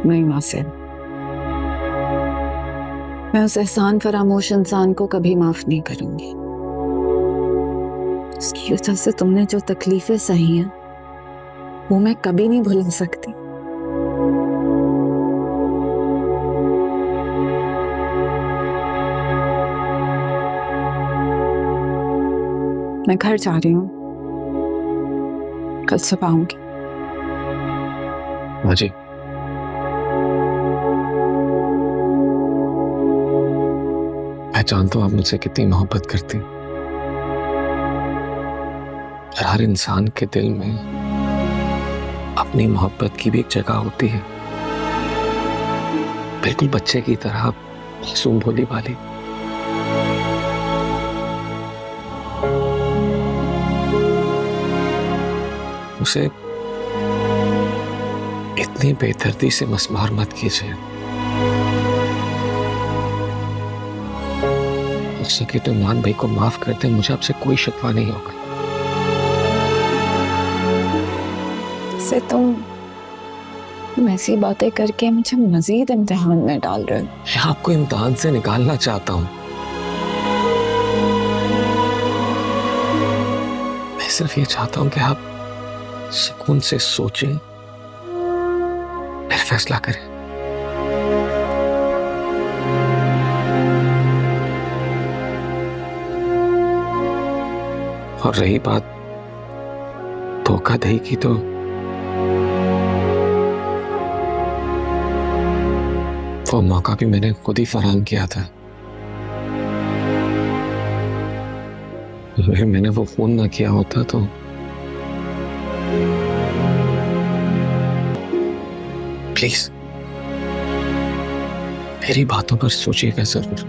नहीं वासिल, मैं उस एहसान फरामोश इंसान को कभी माफ नहीं करूंगी। उसकी वजह से तुमने जो तकलीफें सही हैं वो मैं कभी नहीं भुला सकती। मैं घर जा रही हूँ, कल सुबह आऊंगी। हाँ जी। मैं जानता हूँ आप मुझसे कितनी मोहब्बत करती हैं। और हर इंसान के दिल में अपनी मोहब्बत की भी एक जगह होती है, बिल्कुल बच्चे की तरह, मासूम भोली वाली। उसे इतनी बेदर्दी से मस्मार मत कीजिए। हो सके तो मान भाई को माफ कर दे, मुझे आपसे कोई शिकवा नहीं होगा। से तुम ऐसी बातें करके मुझे मजीद इम्तिहान में डाल रहे हो। मैं आपको इम्तिहान से निकालना चाहता हूं। मैं सिर्फ ये चाहता हूं कि आप सुकून से सोचें, फिर फैसला करें। और रही बात धोखाधड़ी की, तो वो मौका भी मैंने खुद ही फराहम किया था। अगर मैंने वो फोन ना किया होता तो प्लीज मेरी बातों पर सोचिएगा जरूर।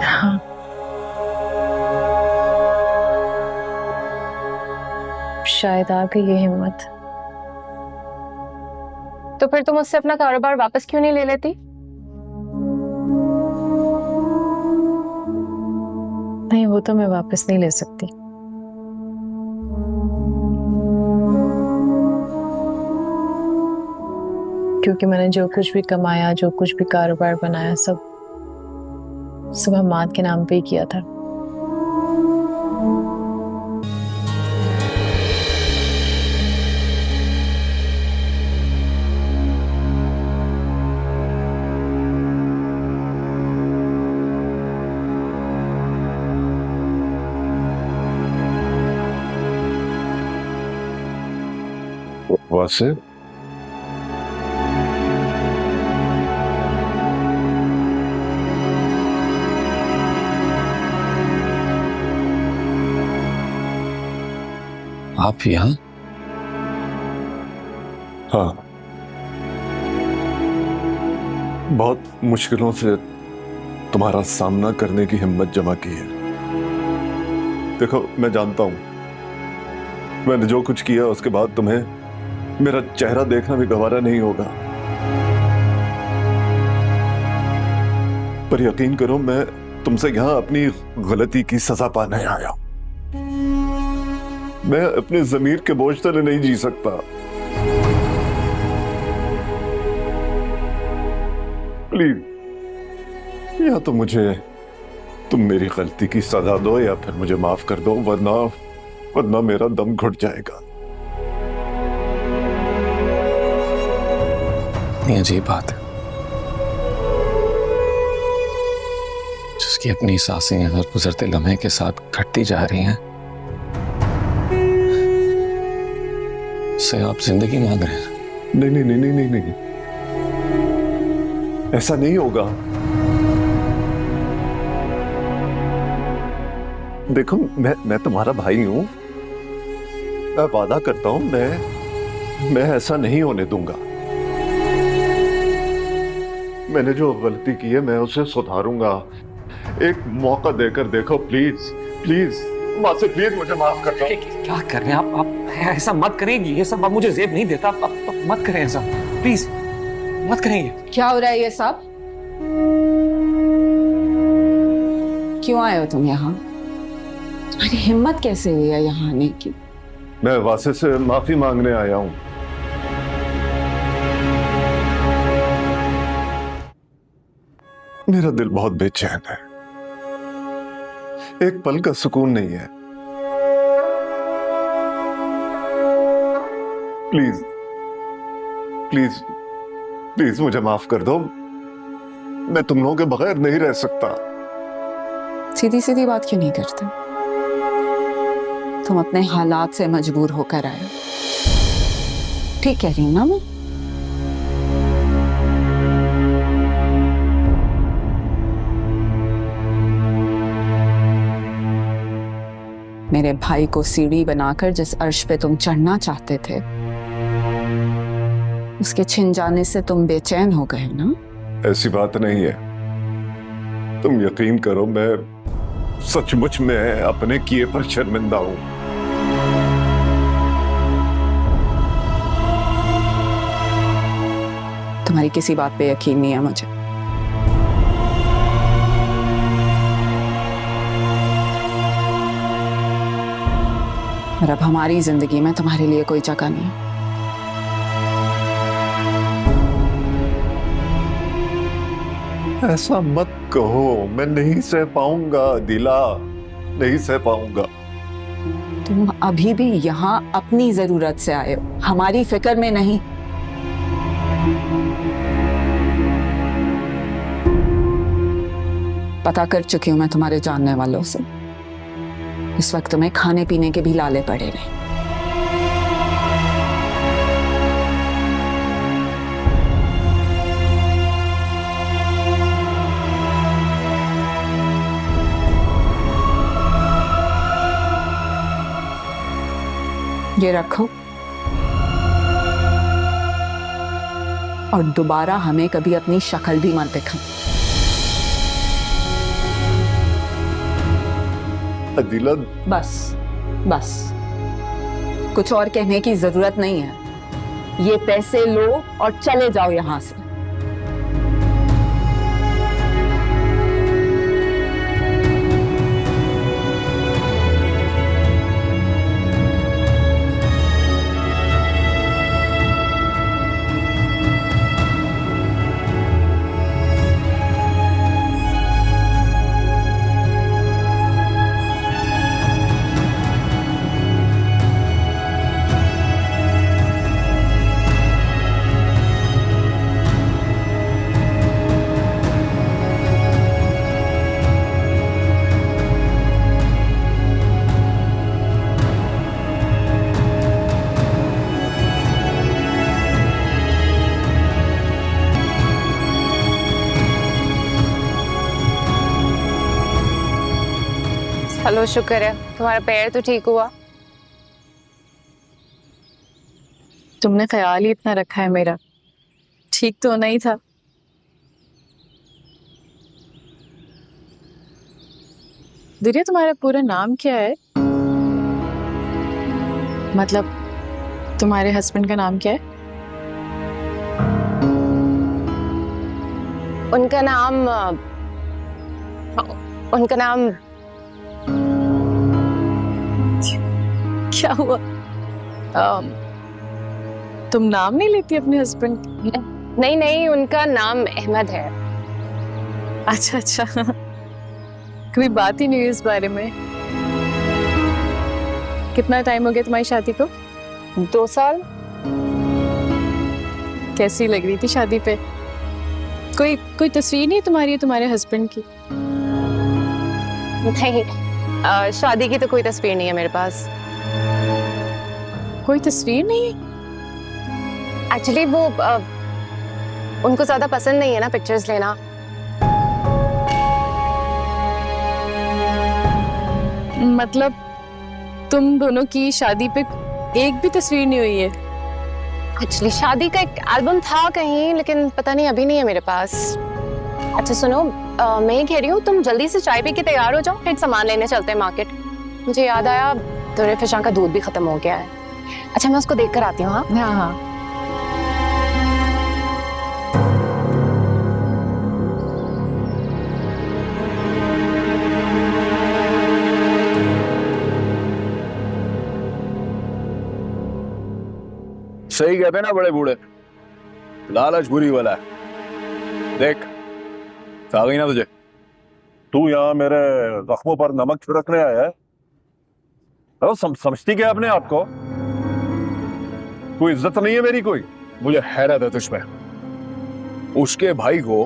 हाँ, शायद आ गई ये हिम्मत। तो फिर तुम उससे अपना कारोबार वापस क्यों नहीं ले लेती? नहीं, वो तो मैं वापस नहीं ले सकती। क्योंकि मैंने जो कुछ भी कमाया, जो कुछ भी कारोबार बनाया, सब हम्माद के नाम पे ही किया था। वासिल, आप यहाँ? हाँ, बहुत मुश्किलों से तुम्हारा सामना करने की हिम्मत जमा की है। देखो, मैं जानता हूं मैंने जो कुछ किया उसके बाद तुम्हें मेरा चेहरा देखना भी गवारा नहीं होगा, पर यकीन करो मैं तुमसे यहां अपनी गलती की सजा पाने आया हूं। मैं अपने जमीर के बोझ तले नहीं जी सकता। प्लीज, या तो तुम मेरी गलती की सजा दो या फिर मुझे माफ कर दो, वरना मेरा दम घुट जाएगा। इतनी अजीब बात है जिसकी अपनी सांसें हर गुजरते लम्हे के साथ घटती जा रही हैं। मुझसे आप जिंदगी मांग रहे हैं? नहीं नहीं नहीं नहीं नहीं नहीं, ऐसा नहीं होगा। देखो मैं तुम्हारा भाई हूं, मैं वादा करता हूं मैं ऐसा नहीं होने दूंगा। मैंने जो गलती की है मैं उसे सुधारूंगा। एक मौका देकर देखो प्लीज प्लीज, माँ से प्लीज मुझे माफ कर दो। क्या कर रहे हैं आप ऐसा मत करेंगी, ये सब अब मुझे जेब नहीं देता। आप मत करें ऐसा, प्लीज मत करेंगे। क्या हो रहा है ये सब? क्यों आए हो तुम यहाँ? तुम्हारी हिम्मत कैसे हुई है यहाँ आने की? मैं वासे से माफी मांगने आया हूं। मेरा दिल बहुत बेचैन है, एक पल का सुकून नहीं है। प्लीज प्लीज प्लीज मुझे माफ कर दो, मैं तुम लोगों के बगैर नहीं रह सकता। सीधी सीधी बात क्यों नहीं करते? तुम अपने हालात से मजबूर होकर आए। ठीक कह रही हूं ना मैं? मेरे भाई को सीढ़ी बनाकर जिस अर्श पे तुम चढ़ना चाहते थे, उसके छिन जाने से तुम बेचैन हो गए ना? ऐसी बात नहीं है, तुम यकीन करो मैं सचमुच में अपने किए पर शर्मिंदा हूं। तुम्हारी किसी बात पे यकीन नहीं है मुझे। और अब हमारी जिंदगी में तुम्हारे लिए कोई जगह नहीं। ऐसा मत कहो, मैं नहीं सह पाऊंगा दिला, नहीं सह पाऊंगा। तुम अभी भी यहाँ अपनी जरूरत से आए हो, हमारी फिक्र में नहीं। पता कर चुकी हूं मैं तुम्हारे जानने वालों से, इस वक्त तुम्हें खाने पीने के भी लाले पड़े रहे। ये रखो और दोबारा हमें कभी अपनी शक्ल भी मत दिखा। अदिला बस बस, कुछ और कहने की जरूरत नहीं है। ये पैसे लो और चले जाओ यहां से। चलो शुक्र है तुम्हारा पैर तो ठीक हुआ। तुमने ख्याल ही इतना रखा है मेरा, ठीक तो नहीं था। दिव्या तुम्हारा पूरा नाम क्या है? मतलब तुम्हारे हस्बैंड का नाम क्या है? उनका नाम क्या हुआ? तुम नाम नहीं लेती अपने हस्बैंड? नहीं नहीं, उनका नाम अहमद है। अच्छा अच्छा, कभी बात ही नहीं हुई इस बारे में। कितना टाइम हो गया तुम्हारी शादी को? 2 साल। कैसी लग रही थी शादी पे? कोई तस्वीर नहीं तुम्हारी तुम्हारे हस्बैंड की? नहीं, शादी की तो कोई तस्वीर नहीं है मेरे पास। कोई तस्वीर नहीं है? एक्चुअली वो उनको ज्यादा पसंद नहीं है ना पिक्चर्स लेना। मतलब तुम दोनों की शादी पे एक भी तस्वीर नहीं हुई है? एक्चुअली शादी का एक एल्बम था कहीं, लेकिन पता नहीं अभी नहीं है मेरे पास। अच्छा सुनो, मैं ये कह रही हूँ तुम जल्दी से चाय पी के तैयार हो जाओ, फिर सामान लेने चलते हैं मार्केट। मुझे याद आया तुरे फिशां का दूध भी खत्म हो गया है। अच्छा मैं उसको देख कर आती हूँ। हाँ हाँ। सही कहते हैं ना बड़े बूढ़े, लालच बुरी वाला है। देख आ गई ना तुझे। तू यहाँ मेरे जख्मों पर नमक छिड़कने आया है? समझती क्या अपने आप को? कोई इज्जत नहीं है मेरी कोई? मुझे हैरत है तुझमें। उसके भाई को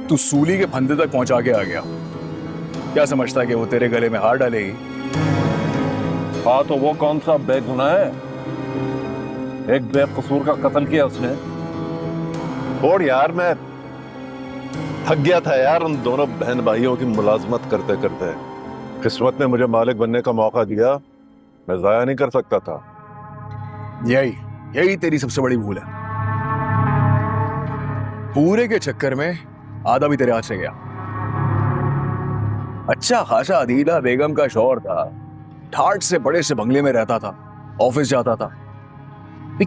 तू सूली के फंदे तक पहुंचा के आ गया। क्या समझता है कि वो तेरे गले में हार डालेगी? हाँ तो वो कौन सा बेगुनाह है? एक बेकसूर का कत्ल किया उसने। और यार मैं थक गया था यार उन दोनों बहन भाइयों की मुलाजमत करते करते। किस्मत ने मुझे मालिक बनने का मौका दिया, मैं जाया नहीं कर सकता था। यही तेरी सबसे बड़ी भूल है। पूरे के चक्कर में आधा भी तेरे हाथ से गया। अच्छा खासा अदीला बेगम का शौहर था, ठाट से बड़े से बंगले में रहता था, ऑफिस जाता था।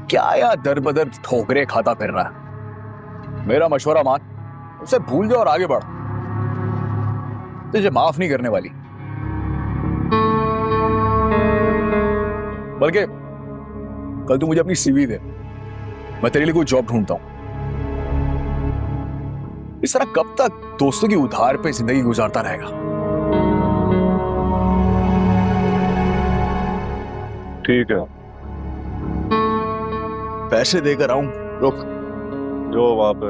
क्या यार दर बदर ठोकरे खाता फिर रहा है। मेरा मशवरा मान, उसे भूल जाओ और आगे बढ़। तुझे माफ नहीं करने वाली। बल्कि कल तू मुझे अपनी सीवी दे, मैं तेरे लिए कोई जॉब ढूंढता हूं। इस तरह कब तक दोस्तों की उधार पे जिंदगी गुजारता रहेगा? ठीक है, पैसे देकर आऊं? रुक, जो वहां पे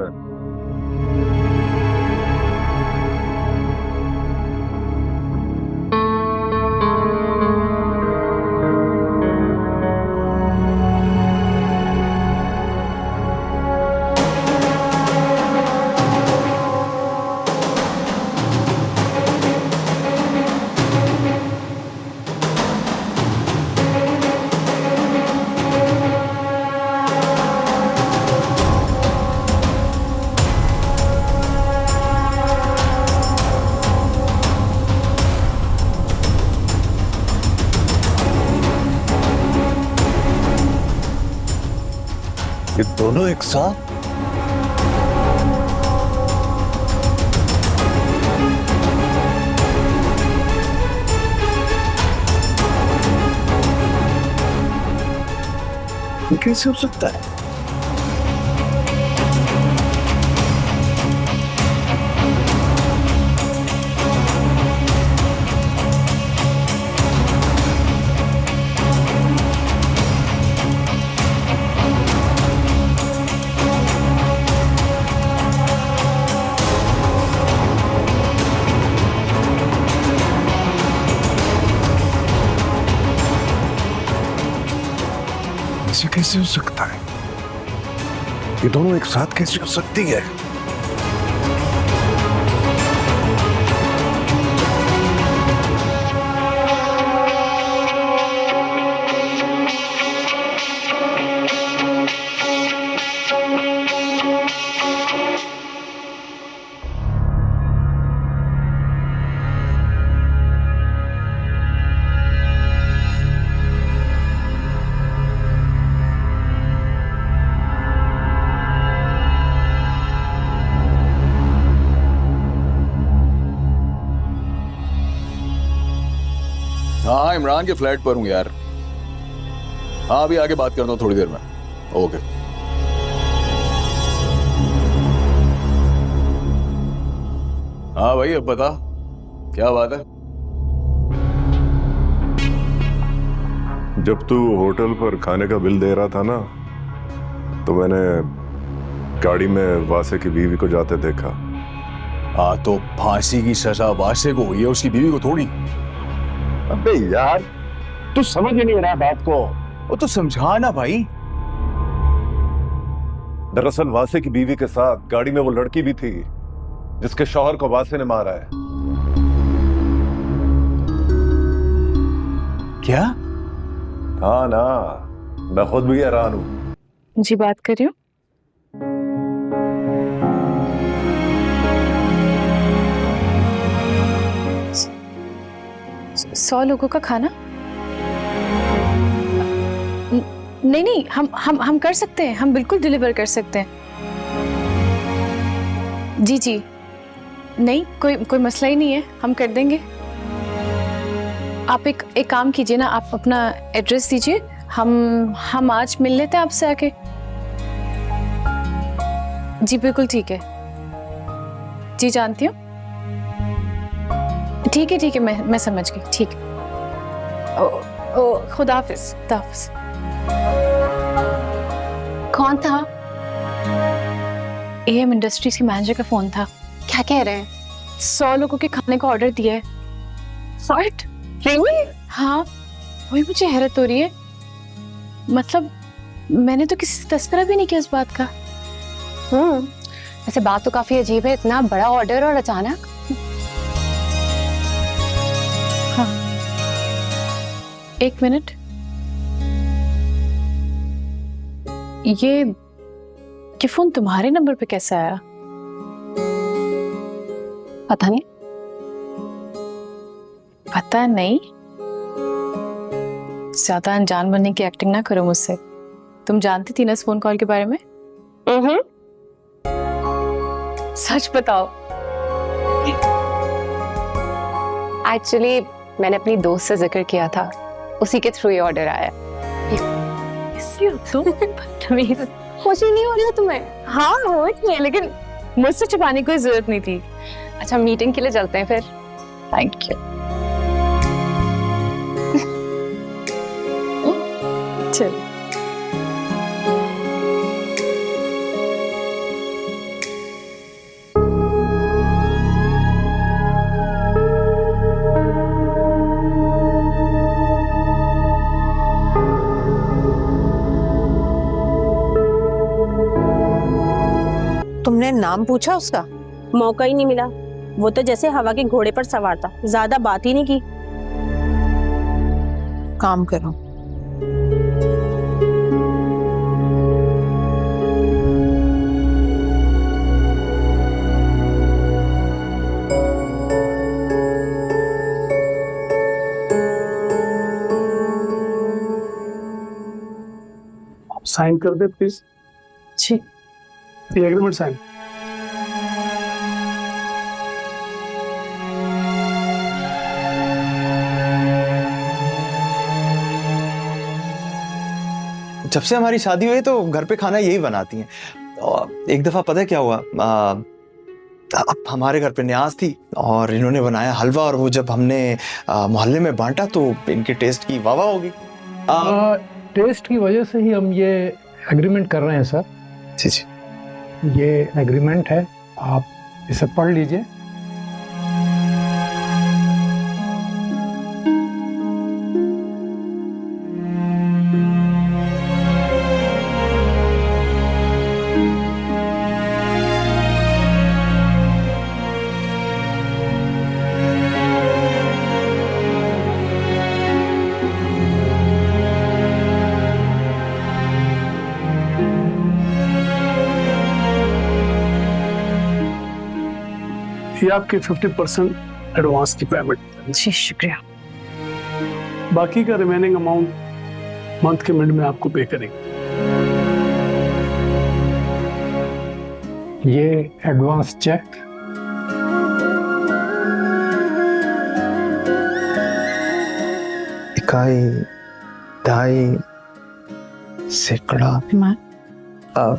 ये दोनों एक साथ? कैसे हो सकता है? ऐसे कैसे हो सकता है? ये दोनों एक साथ कैसे हो सकती है? हाँ इमरान के फ्लैट पर हूँ यार। हाँ अभी आके बात करता हूँ थोड़ी देर में। ओके। हाँ भाई अब बता क्या बात है? जब तू होटल पर खाने का बिल दे रहा था ना, तो मैंने गाड़ी में वासे की बीवी को जाते देखा। हाँ तो फांसी की सजा वासे को हुई है, उसकी बीवी को थोड़ी। अबे यार तू समझ ही नहीं रहा बात को। वो तो समझा ना भाई। दरअसल वासे की बीवी के साथ गाड़ी में वो लड़की भी थी जिसके शौहर को वासे ने मारा है। क्या? हाँ ना, मैं खुद भी हैरान हूं। जी बात कर रही हूँ। सौ लोगों का खाना? नहीं नहीं, हम कर सकते हैं, हम बिल्कुल डिलीवर कर सकते हैं। जी जी, नहीं कोई मसला ही नहीं है, हम कर देंगे। आप एक काम कीजिए ना, आप अपना एड्रेस दीजिए, हम आज मिल लेते हैं आपसे आके। जी बिल्कुल ठीक है, जी जानती हूँ। ठीक है, मैं समझ गई, ठीक है। खुदा हाफिज, खुदा हाफिज। कौन था? AM इंडस्ट्रीज की मैनेजर का फोन था। क्या कह रहे हैं? 100 लोगों के खाने का ऑर्डर दिया है। What? Really? हाँ, वही मुझे हैरत हो रही है। मतलब मैंने तो किसी से तस्करा भी नहीं किया इस बात का। वैसे बात तो काफी अजीब है, इतना बड़ा ऑर्डर और अचानक। हाँ, एक मिनट, ये फोन तुम्हारे नंबर पे कैसे आया? पता नहीं। पता नहीं? ज्यादा अनजान बनने की एक्टिंग ना करो मुझसे। तुम जानती थी ना इस फोन कॉल के बारे में? सच बताओ। एक्चुअली मैंने अपनी दोस्त से जिक्र किया था, उसी के थ्रू ये ऑर्डर आया। इसलिए तुम बदतमीज। खुशी नहीं हो रही हो तुम्हें? हाँ हो रही है, लेकिन मुझसे छुपाने की कोई जरूरत नहीं थी। अच्छा, मीटिंग के लिए चलते हैं फिर। Thank you. चल। तुमने नाम पूछा उसका? मौका ही नहीं मिला, वो तो जैसे हवा के घोड़े पर सवार था, ज्यादा बात ही नहीं की। काम करो, साइन कर दे प्लीज। जी। ये एग्रीमेंट साइन। जब से हमारी शादी हुई है तो घर पे खाना यही बनाती हैं। और एक दफा पता है क्या हुआ, अब हमारे घर पे न्याज थी और इन्होंने बनाया हलवा, और वो जब हमने मोहल्ले में बांटा तो इनके टेस्ट की वाह वाह होगी। टेस्ट की वजह से ही हम ये एग्रीमेंट कर रहे हैं सर। जी जी, ये एग्रीमेंट है, आप इसे पढ़ लीजिए। ये आपकी 50% एडवांस की पेमेंट। जी शुक्रिया। बाकी का रिमेनिंग अमाउंट मंथ के मिड में आपको पे करेंगे। ये एडवांस चेक। इकाई, ढाई, सैकड़ा, और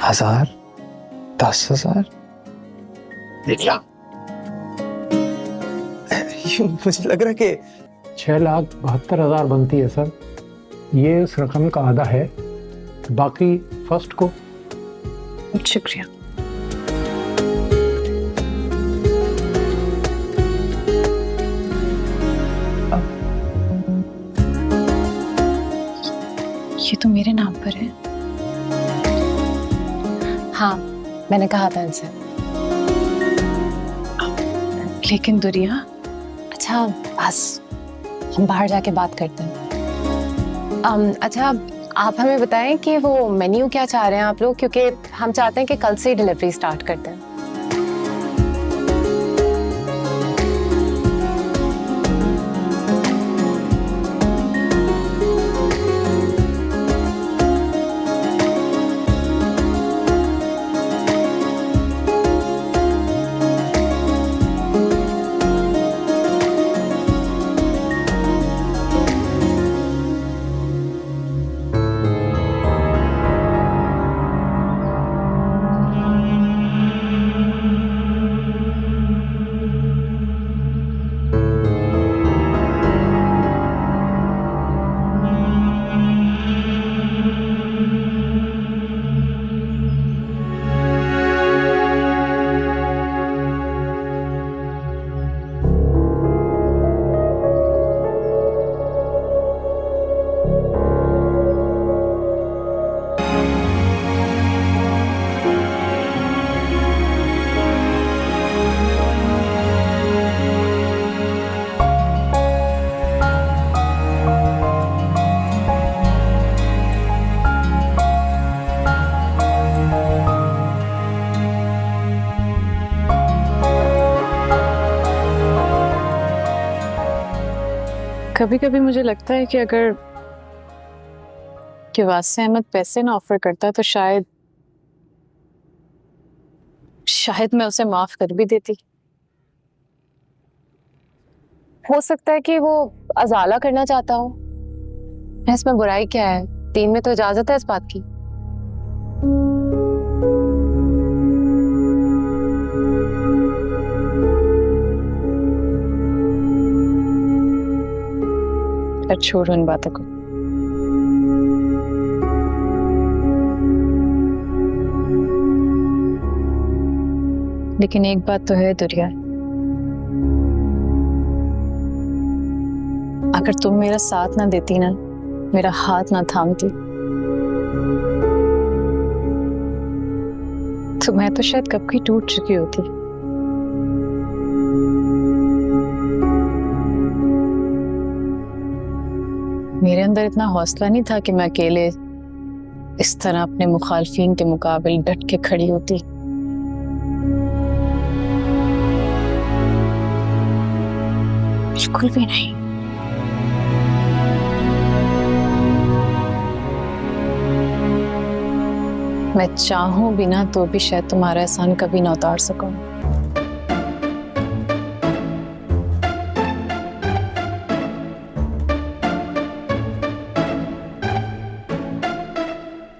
1000, 10,000, 1,00,000। मुझे लग रहा है कि 6,72,000 बनती है सर। ये उस रकम का आधा है, बाकी फर्स्ट को। शुक्रिया। ये तो मेरे नाम पे पर है। हाँ, मैंने कहा था इनसे। लेकिन दुरिया, अच्छा बस हम बाहर जाके बात करते हैं। अच्छा, आप हमें बताएं कि वो मेन्यू क्या चाह रहे हैं आप लोग, क्योंकि हम चाहते हैं कि कल से ही डिलीवरी स्टार्ट करते हैं। कभी कभी मुझे लगता है कि अगर वासे अहमद पैसे ना ऑफर करता तो शायद मैं उसे माफ कर भी देती। हो सकता है कि वो अजाला करना चाहता हो। इसमें बुराई क्या है? दीन में तो इजाजत है इस बात की। छोड़ो इन बातों को। लेकिन एक बात तो है दुरिया, अगर तुम मेरा साथ ना देती ना, मेरा हाथ ना थामती, तो मैं तो शायद कब की टूट चुकी होती। मेरे अंदर इतना हौसला नहीं था कि मैं अकेले इस तरह अपने मुखालफिन के मुकाबले डट के खड़ी होती। बिल्कुल भी नहीं। मैं चाहूं बिना तो भी शायद तुम्हारा एहसान कभी ना उतार सकूं।